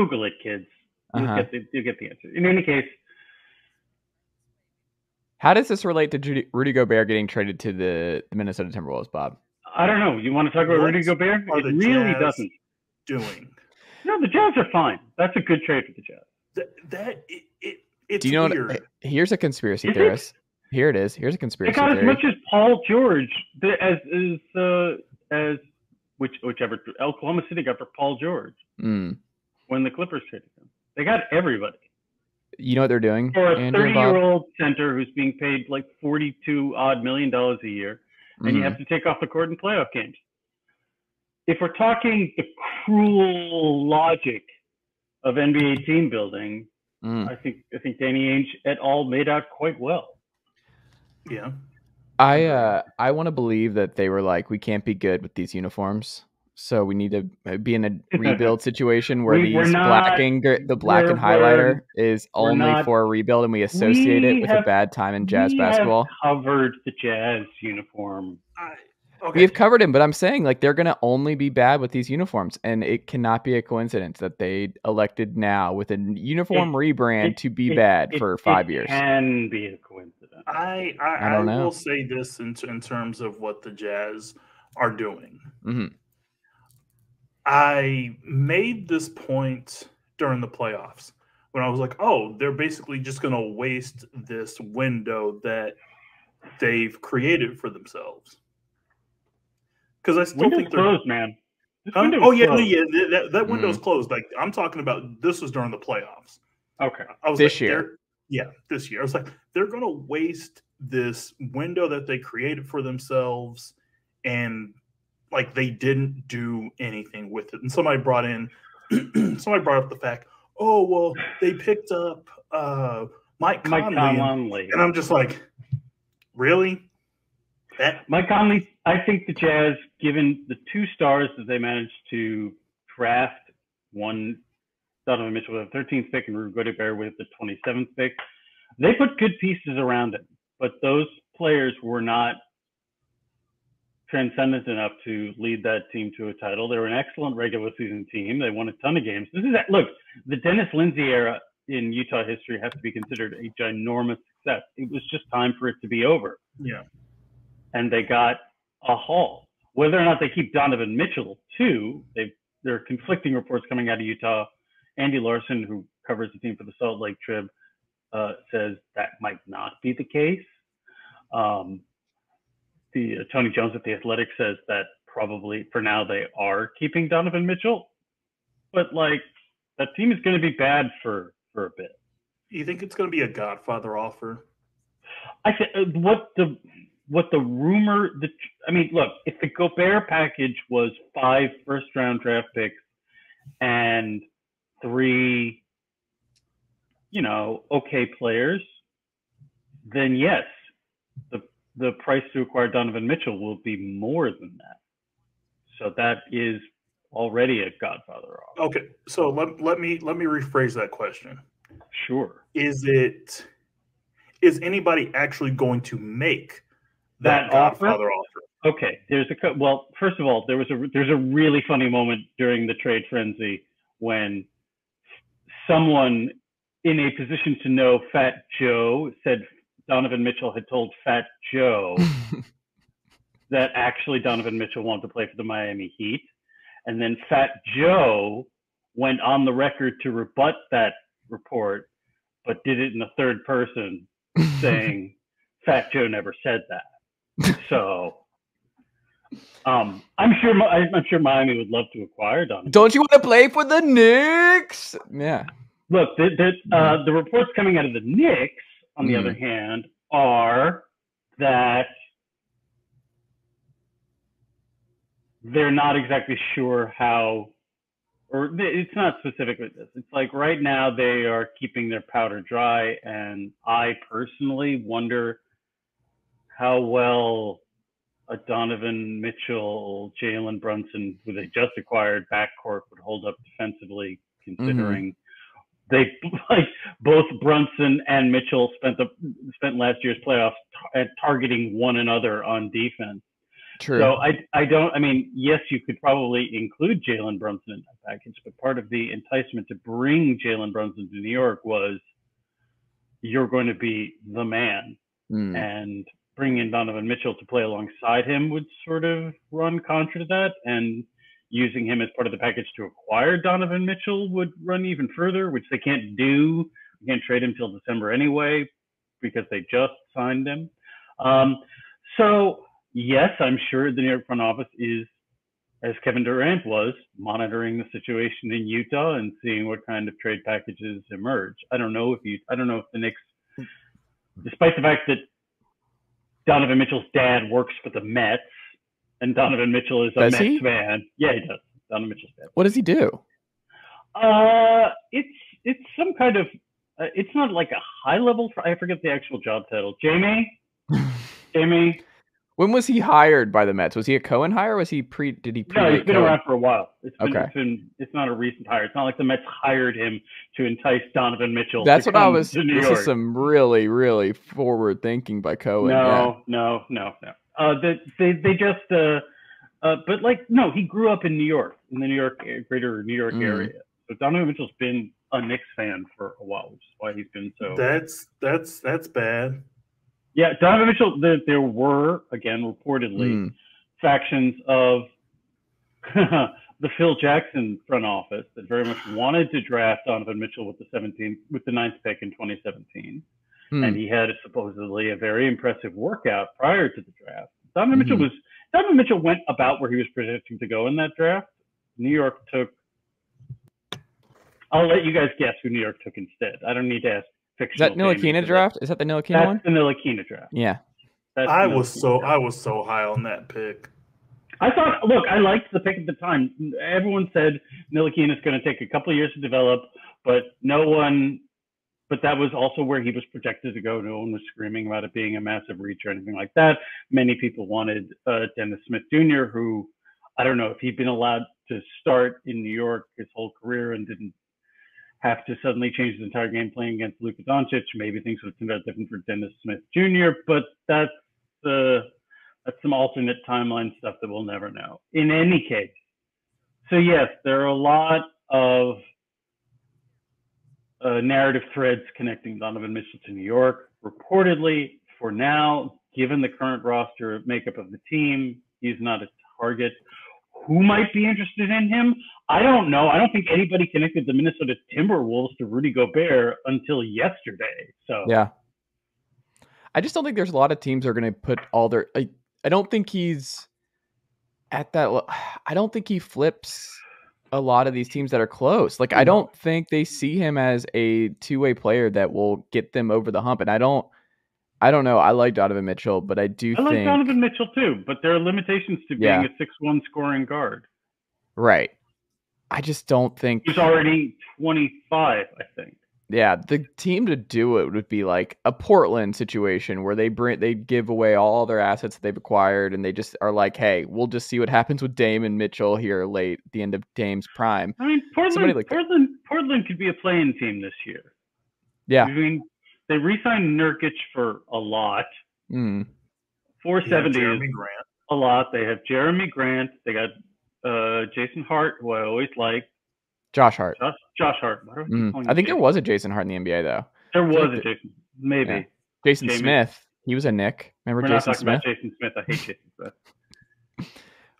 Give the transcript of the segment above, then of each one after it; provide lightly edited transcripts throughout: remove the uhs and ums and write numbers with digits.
Google it, kids. You'll get the answer. In any case, how does this relate to Rudy Gobert getting traded to the Minnesota Timberwolves, Bob? I don't know. You want to talk about Rudy Gobert? It really doesn't. Doing. No, the Jazz are fine. That's a good trade for the Jazz. It's Do you know weird. Here's a conspiracy theorist. Here it is. Here's a conspiracy theory. They got as much as Paul George as whichever Oklahoma City got for Paul George when the Clippers traded him. They got everybody. You know what they're doing? For a 30-year-old center who's being paid like $42 million a year, and you have to take off the court in playoff games. If we're talking the cruel logic of NBA team building, I think Danny Ainge et al. Made out quite well. Yeah. I want to believe that they were like, we can't be good with these uniforms, so we need to be in a rebuild situation where the black and highlighter is only for a rebuild, and we associate it with a bad time in Jazz basketball. We have covered the Jazz uniform. Okay. We have covered him, but I'm saying like they're going to only be bad with these uniforms, and it cannot be a coincidence that they elected now with a uniform rebrand to be bad for 5 years. It can be a coincidence. I don't know. will say this in terms of what the Jazz are doing. Mm-hmm. I made this point during the playoffs when I was like, oh, they're basically just going to waste this window that they've created for themselves. Because I still think they're closed, man. That window's closed. Like I'm talking about, this was during the playoffs. Okay, I was this year. This year. I was like, they're going to waste this window that they created for themselves, and like they didn't do anything with it. And somebody brought up the fact, oh well, they picked up Mike Conley, and I'm just like, really? Mike Conley, I think the Jazz, given the 2 stars that they managed to draft, one Donovan Mitchell with the 13th pick and Rudy Gobert with the 27th pick, they put good pieces around him. But those players were not transcendent enough to lead that team to a title. They were an excellent regular season team. They won a ton of games. Look, the Dennis Lindsey era in Utah history has to be considered a ginormous success. It was just time for it to be over. Yeah. And they got a haul. Whether or not they keep Donovan Mitchell, too, there are conflicting reports coming out of Utah. Andy Larson, who covers the team for the Salt Lake Trib, says that might not be the case. Tony Jones at The Athletic says that probably for now they are keeping Donovan Mitchell. But, like, that team is going to be bad for a bit. You think it's going to be a Godfather offer? I said what the rumor, look, if the Gobert package was 5 first-round draft picks and 3, okay players, then yes, the price to acquire Donovan Mitchell will be more than that. So that is already a Godfather offer. Okay, so let me rephrase that question. Sure. Is anybody actually going to make that Godfather offer? Okay, first of all, there's a really funny moment during the trade frenzy when someone in a position to know Fat Joe said Donovan Mitchell had told Fat Joe that actually Donovan Mitchell wanted to play for the Miami Heat. And then Fat Joe went on the record to rebut that report, but did it in the third person, saying Fat Joe never said that. So I'm sure Miami would love to acquire Donovan. Don't you want to play for the Knicks? Yeah. Look, the reports coming out of the Knicks, on the other hand, are that they're not exactly sure how, or it's not specifically this. It's like right now they are keeping their powder dry, and I personally wonder how well a Donovan Mitchell, Jalen Brunson, who they just acquired backcourt, would hold up defensively, considering they both Brunson and Mitchell spent last year's playoffs targeting one another on defense. True. So I don't. I mean, yes, you could probably include Jalen Brunson in that package, but part of the enticement to bring Jalen Brunson to New York was you're going to be the man, and bringing in Donovan Mitchell to play alongside him would sort of run contra to that, and using him as part of the package to acquire Donovan Mitchell would run even further, which they can't do. You can't trade him till December anyway because they just signed him. So yes, I'm sure the New York front office is, as Kevin Durant was, monitoring the situation in Utah and seeing what kind of trade packages emerge. I don't know if the Knicks, despite the fact that Donovan Mitchell's dad works for the Mets and Donovan Mitchell is a Mets fan. Yeah, he does. Donovan Mitchell's dad. What does he do? It's some kind of. It's not like a high level. I forget the actual job title. Jamie. When was he hired by the Mets? Was he a Cohen hire? Or was he Did he? No, he's been Cohen? around for a while. It's not a recent hire. It's not like the Mets hired him to entice Donovan Mitchell. That's what I was. This is some really, really forward thinking by Cohen. No. They just. But no, he grew up in New York, in the greater New York area. So Donovan Mitchell's been a Knicks fan for a while, which is why he's been so. That's bad. Yeah, Donovan Mitchell. There were, again, reportedly, factions of the Phil Jackson front office that very much wanted to draft Donovan Mitchell with the 9th pick in 2017, and he had supposedly a very impressive workout prior to the draft. Donovan Mitchell went about where he was projecting to go in that draft. New York took. I'll let you guys guess who New York took instead. I don't need to ask. Is that Ntilikina draft? Is that the Ntilikina one? That's the Ntilikina draft. Yeah. I was so high on that pick. I liked the pick at the time. Everyone said Ntilikina is going to take a couple of years to develop, but that was also where he was projected to go. No one was screaming about it being a massive reach or anything like that. Many people wanted Dennis Smith Jr., who I don't know if he'd been allowed to start in New York his whole career and didn't have to suddenly change his entire game playing against Luka Doncic. Maybe things would have turned out different for Dennis Smith Jr., but that's some alternate timeline stuff that we'll never know. In any case, so yes, there are a lot of narrative threads connecting Donovan Mitchell to New York. Reportedly, for now, given the current roster makeup of the team, he's not a target. Who might be interested in him? I don't know. I don't think anybody connected the Minnesota Timberwolves to Rudy Gobert until yesterday. So yeah, I just don't think there's a lot of teams that are going to put all their. I don't think he's at that. I don't think he flips a lot of these teams that are close. Like I don't think they see him as a two-way player that will get them over the hump. And I don't know. I like Donovan Mitchell, but I like Donovan Mitchell too, but there are limitations to being a 6'1" scoring guard. Right. I just don't think he's already 25, I think. Yeah, the team to do it would be like a Portland situation where they give away all their assets that they've acquired and they just are like, hey, we'll just see what happens with Dame and Mitchell here late at the end of Dame's prime. I mean, Portland could be a play-in team this year. Yeah. I mean, they re-signed Nurkic for a lot. 470 is a lot. They have Jeremy Grant. They got Jason Hart, who I always like. Josh Hart. Josh Hart. I think there was a Jason Hart in the NBA, though. There was a Jason. Maybe. Yeah. Jason Smith. He was a Knick. Remember Jason Smith? We're not talking about Jason Smith. I hate Jason Smith.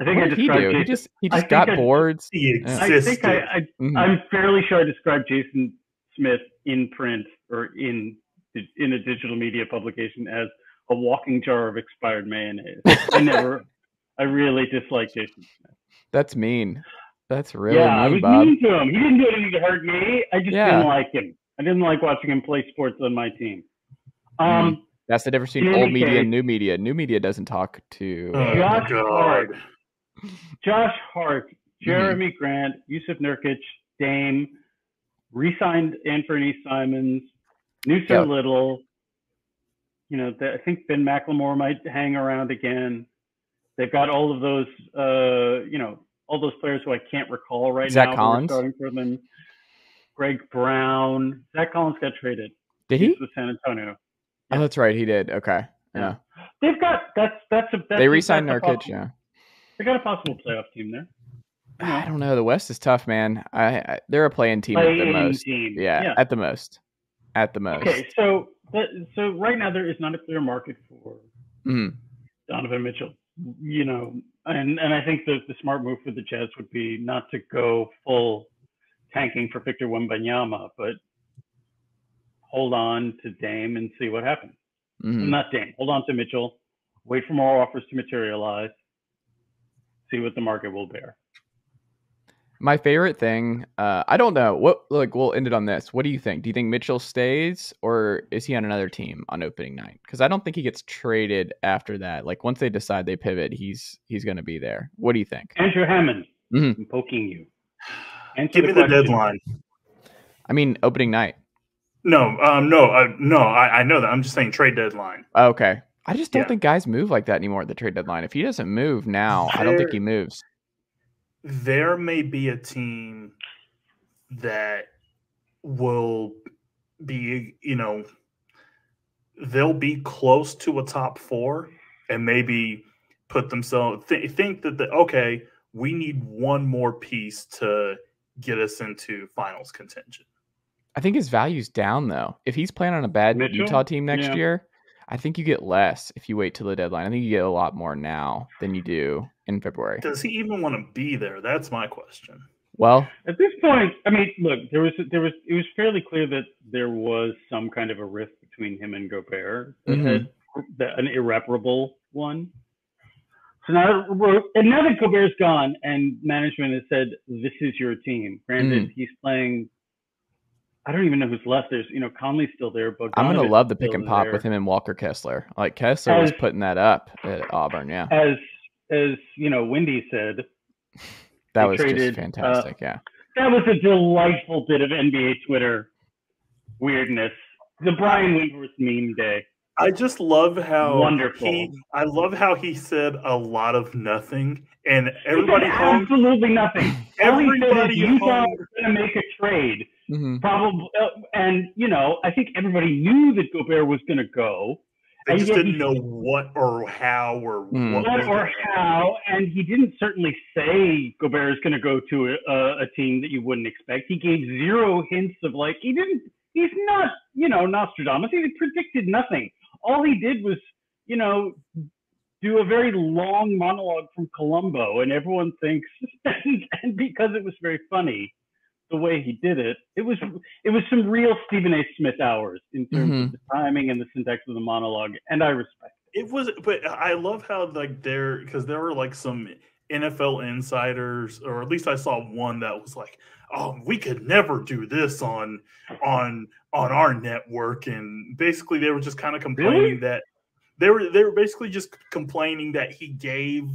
I think what did he do? Jason. He just got boards. I'm fairly sure I described Jason Smith in print or in a digital media publication as a walking jar of expired mayonnaise. I really dislike Jason Smith. That's mean. That's really mean, I was Bob. mean to him. He didn't do anything to hurt me. I just didn't like him. I didn't like watching him play sports on my team. That's the difference between old media and new media. New media doesn't talk to Josh Hart, Jeremy Grant, Yusuf Nurkic, Dame, re-signed Anthony Simons, Noosa Little. I think Ben McLemore might hang around again. They've got all of those, all those players who I can't recall right now. Zach Collins starting for them. Greg Brown. Zach Collins got traded. Did he? With San Antonio. Yeah. Oh, that's right. He did. Okay. Yeah. They've got they re-signed Nurkic. Yeah. They got a possible playoff team there. I don't know. The West is tough, man. They're a play-in team at the most. Yeah, at the most. At the most. Okay, so right now there is not a clear market for Donovan Mitchell. You know, and I think the smart move for the Jazz would be not to go full tanking for Victor Wembanyama, but hold on to Dame and see what happens. Not Dame. Hold on to Mitchell. Wait for more offers to materialize. See what the market will bear. My favorite thing, I don't know. We'll end it on this. What do you think? Do you think Mitchell stays, or is he on another team on opening night? Because I don't think he gets traded after that. Like once they decide they pivot, he's going to be there. What do you think? Andrew Hammond, I'm poking you. Give me the deadline. I mean, opening night. No, I know that. I'm just saying trade deadline. Okay. I just don't think guys move like that anymore at the trade deadline. If he doesn't move now, I don't think he moves. There may be a team that will be, they'll be close to a top 4 and maybe put themselves think that okay, we need one more piece to get us into finals contention. I think his value's down though. If he's playing on a bad Utah team next year, I think you get less if you wait till the deadline. I think you get a lot more now than you do in February. Does he even want to be there? That's my question. Well, at this point, I mean, look, it was fairly clear that there was some kind of a rift between him and Gobert, an irreparable one. So now that Gobert's gone and management has said, this is your team. Granted, he's playing, I don't even know who's left. There's, Conley's still there, but I'm going to love the pick and pop with him and Walker Kessler. Like Kessler was putting that up at Auburn. Yeah. As Wendy said, that was just fantastic. Yeah. That was a delightful bit of NBA Twitter weirdness. The Brian Windhorst meme day. I just love how wonderful. I love how he said a lot of nothing, and everybody absolutely nothing. Everybody Utah was going to make a trade, probably, and I think everybody knew that Gobert was going to go. They just didn't know what or how or how, and he didn't certainly say Gobert is going to go to a team that you wouldn't expect. He gave zero hints of he's not, Nostradamus. He predicted nothing. All he did was, do a very long monologue from Columbo, and everyone thinks, and because it was very funny, the way he did it, it was some real Stephen A. Smith hours in terms of the timing and the syntax of the monologue, and I respect it. It was, but I love how because there were some NFL insiders, or at least I saw one that was like, "Oh, we could never do this on our network," and basically they were just kind of complaining that they were basically just complaining that he gave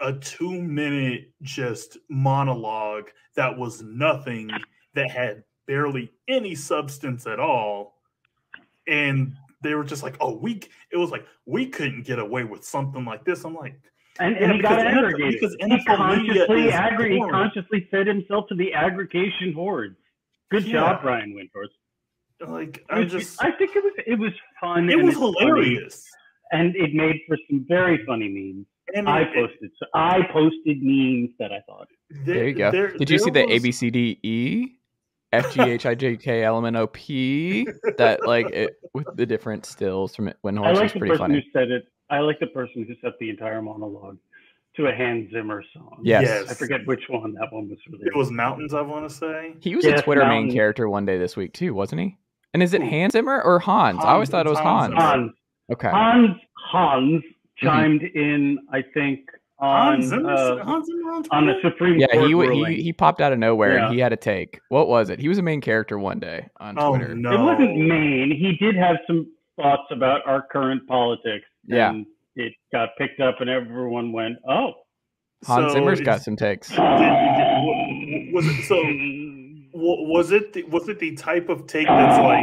a 2-minute just monologue that was nothing, that had barely any substance at all, and they were just like, we couldn't get away with something like this. I'm like. And he got aggregated. Because he consciously fed himself to the aggregation hordes. Good job, Brian Windhorst. I think it was fun. It was hilarious, and it made for some very funny memes. And I posted memes that I thought. There you go. Did you see the ABCDE? FGHIJKLMNOP that with the different stills from Windhorst was pretty funny. Who said it. I like the person who set the entire monologue to a Hans Zimmer song. Yes. I forget which one that one was released. It was Mountains, I want to say. He was a Twitter main character one day this week too, wasn't he? And is it Hans Zimmer or Hans? I always thought it was Hans. Hans. Okay. Hans chimed in, I think, on the Supreme Court ruling. He popped out of nowhere and he had a take. What was it? He was a main character one day on Twitter. No. It wasn't main. He did have some thoughts about our current politics. And it got picked up and everyone went, oh. Hans Zimmer's got some takes. Was it the type of take that's like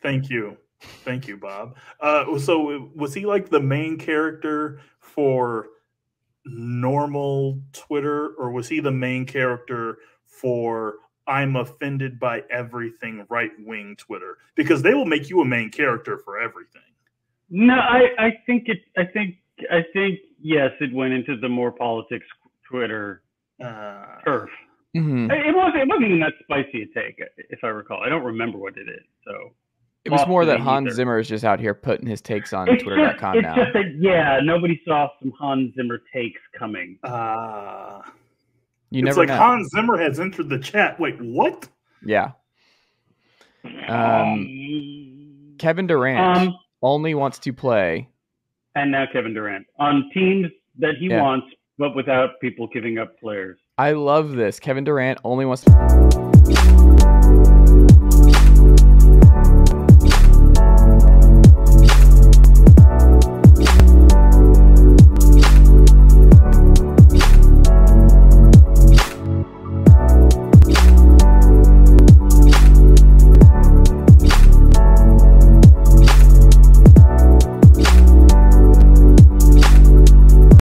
Thank you, Bob. So was he like the main character for normal Twitter, or was he the main character for I'm offended by everything right-wing Twitter? Because they will make you a main character for everything. No, I think yes, it went into the more politics Twitter turf. Mm-hmm. It wasn't even that spicy a take, if I recall. I don't remember what it is. So it was more that Hans Zimmer is just out here putting his takes on Twitter.com now. It's just that nobody saw some Hans Zimmer takes coming. It's like know. Hans Zimmer has entered the chat. Wait, what? Yeah. Kevin Durant only wants to play. And now Kevin Durant on teams that he wants, but without people giving up players. I love this. Kevin Durant only wants to